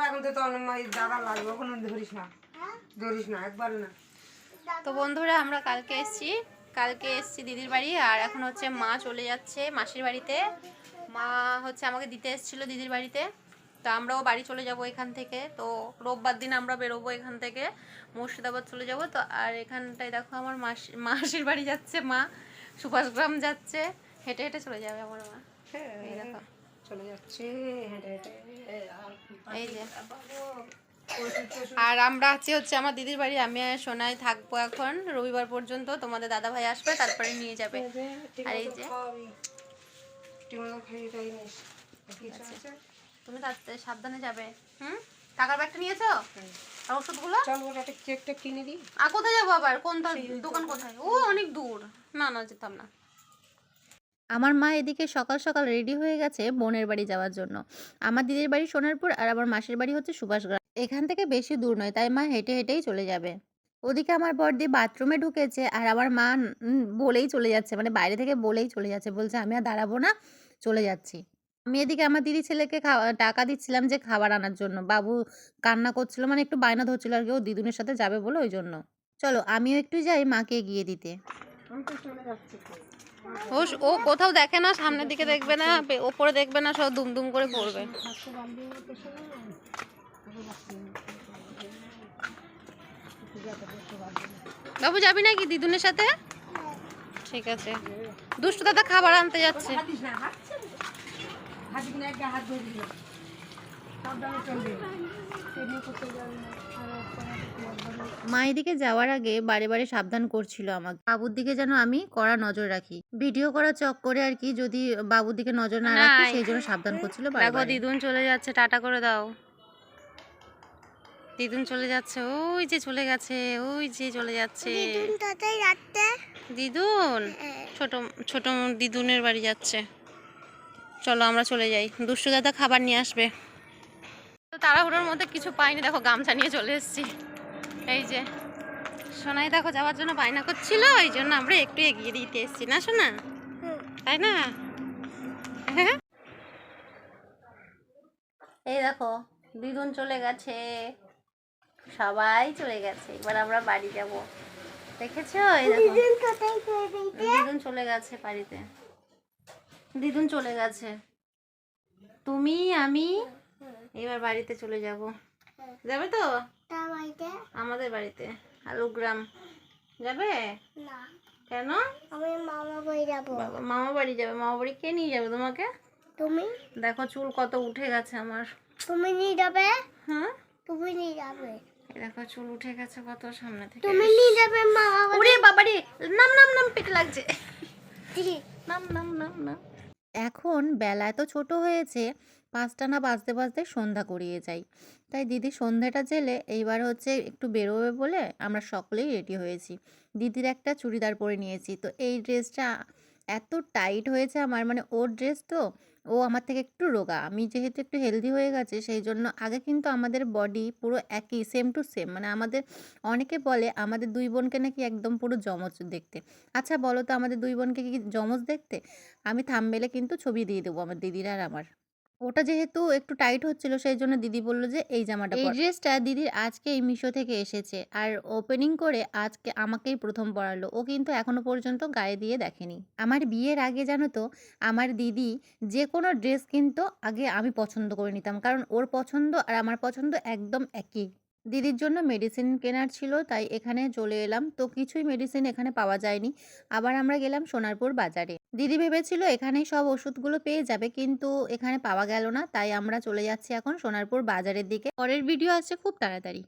এখন তো দাদা লাগবে, ওখানে ধরিস না একবার না। তো বন্ধুরা আমরা কালকে এসেছি দিদির বাড়ি, আর এখন হচ্ছে মা চলে যাচ্ছে মাসির বাড়িতে। মা হচ্ছে আমাকে দিতে এসেছিলো দিদির বাড়িতে, তো আমরাও বাড়ি চলে যাব এখান থেকে। তো রোববার দিন আমরা বেরোবো এখান থেকে, মুর্শিদাবাদ চলে যাব। তো আর এখানটায় দেখো আমার মাসির বাড়ি যাচ্ছে মা, সুভাষগ্রাম যাচ্ছে, হেঁটে হেঁটে চলে যাবে আমার মা। এই দেখো চলে যাচ্ছে হেঁটে হেঁটে। এই যে, আর আমরা আছি হচ্ছে আমার দিদির বাড়ি। আমি আর সোনাই থাকবো এখন রবিবার পর্যন্ত, তোমাদের দাদা ভাই আসবে তারপরে নিয়ে যাবে। আর এই যে তুমি তাড়াতাড়ি সাবধানে যাবে। টাকার ব্যাগটা নিয়েছো আর ওষুধগুলো? চল ওর একটা কেকটা কিনে দিই। আর কোথায় যাবো আবার, কোন দোকান কোথায়? ও অনেক দূর, না না যেতাম না। আমার মা এদিকে সকাল সকাল রেডি হয়ে গেছে বোনের বাড়ি যাওয়ার জন্য। আমার দিদির বাড়ি সোনারপুর আর আমার মাসির বাড়ি হচ্ছে সুভাষগ্রাম, এখান থেকে বেশি দূর নয়, তাই মা হেঁটে হেঁটেই চলে যাবে। ওদিকে আমার বড়দি বাথরুমে ঢুকেছে, আর আমার মা বলেই চলে যাচ্ছে, মানে বাইরে থেকে বলেই চলে যাচ্ছে, বলছে আমি আর দাঁড়াবো না, চলে যাচ্ছি। আমি এদিকে আমার দিদি ছেলেকে টাকা দিচ্ছিলাম যে খাবার আনার জন্য। বাবু কান্না করছিল, মানে একটু বায়না ধরছিল আর কি, ও দিদুনের সাথে যাবে বলে, ওই জন্য। চলো আমিও একটু যাই মাকে এগিয়ে দিতে। ও কোথাও দেখে না, সামনের দিকে দেখবে না, ওপরে দেখবে না, সব দুম করে পড়বে। বাবু যাবি নাকি দিদুনের সাথে? ঠিক আছে। দুষ্টু দাদা খাবার আনতে যাচ্ছে। মা এদিকে যাওয়ার আগে বারে বারে সাবধান করছিল আমাকে, বাবুর দিকে যেন আমি কড়া নজর রাখি, ভিডিও করা চক্করে আর কি, যদি বাবুর দিকে নজর না রাখি সেই জন্য সাবধান করছিল। দেখো দিদুন চলে যাচ্ছে, টাটা করে দাও। দিদুন চলে যাচ্ছে, ওই যে চলে গেছে, ওই যে চলে যাচ্ছে দিদুন। ছোট ছোট দিদুনের বাড়ি যাচ্ছে। চলো আমরা চলে যাই, দুষ্টু দাদা খাবার নিয়ে আসবে। তো তাড়াহুড়োর মধ্যে কিছু পাইনি, দেখো গামছা নিয়ে চলে এসেছি। এই যে সোনাই দেখো যাওয়ার জন্য বায়না করছিল, এই জন্য আমরা একটু এগিয়ে দিতে এসেছি না সোনা, তাই না? এই দেখো দিদুন চলে গেছে, সবাই চলে গেছে, এবার আমরা বাড়ি যাব। দেখেছো? এই দেখো দিদুন চলে গেছে বাড়িতে, দিদুন চলে গেছে, তুমি আমি এবার বাড়িতে চলে যাব। যাবে তো আমাদের বাড়িতে আলুগ্রাম? যাবে না কেন? আমি মামা বাড়ি যাব। মামা বাড়ি যাবে? মামা বাড়ি কে নিয়ে যাবে তোমাকে? তুমি। দেখো চুল কত উঠে গেছে আমার। তুমি নিয়ে যাবে? হ্যাঁ তুমি নিয়ে যাবে। দেখো চুল উঠে গেছে কত সামনে থেকে। তুমি নিয়ে যাবে মামা বাড়ি? ওরে বাবারে, নাম নাম নাম, পেটে লাগছে, নাম নাম নাম নাম। এখন বেলা এত ছোট হয়েছে, 5টা না বাজতে বাজতে সন্ধ্যা করিয়ে যাই, তাই দিদি সন্ধ্যাটা জেলে এইবার হচ্ছে একটু বেরোবে বলে আমরা সকলেই রেডি হয়েছি। দিদির একটা চুড়িদার পরে নিয়েছি, তো এই ড্রেসটা এত টাইট হয়েছে আমার, মানে ওর ড্রেস তো, ও আমার থেকে একটু রোগা, আমি যেহেতু একটু হেলদি হয়ে গেছে সেই জন্য। আগে কিন্তু আমাদের বডি পুরো একই, সেম টু সেম, মানে আমাদের অনেকে বলে আমাদের দুই বোনকে নাকি একদম পুরো জমজ দেখতে। আচ্ছা বলো তো আমাদের দুই বোনকে কি জমজ দেখতে? আমি থাম্বনেইলে কিন্তু ছবি দিয়ে দেবো আমার দিদির আর আমার। ওটা যেহেতু একটু টাইট হচ্ছিল সেই জন্য দিদি বলল যে এই জামাটা পর। এই ড্রেসটা দিদির আজকে এই মিশো থেকে এসেছে, আর ওপেনিং করে আজকে আমাকেই প্রথম পরালো। ও কিন্তু এখনো পর্যন্ত গায়ে দিয়ে দেখেনি। আমার বিয়ের আগে জানো তো আমার দিদি যে কোনো ড্রেস কিন্তু আগে আমি পছন্দ করে নিতাম, কারণ ওর পছন্দ আর আমার পছন্দ একদম একই। দিদির জন্য মেডিসিন কেনার ছিল, তাই এখানে চলে এলাম, তো কিছুই মেডিসিন এখানে পাওয়া যায়নি। আবার আমরা গেলাম সোনারপুর বাজারে। দিদি ভেবেছিল এখানেই সব ওষুধগুলো পেয়ে যাবে, কিন্তু এখানে পাওয়া গেল না, তাই আমরা চলে যাচ্ছি এখন সোনারপুর বাজারের দিকে। পরের ভিডিও আসছে খুব তাড়াতাড়ি।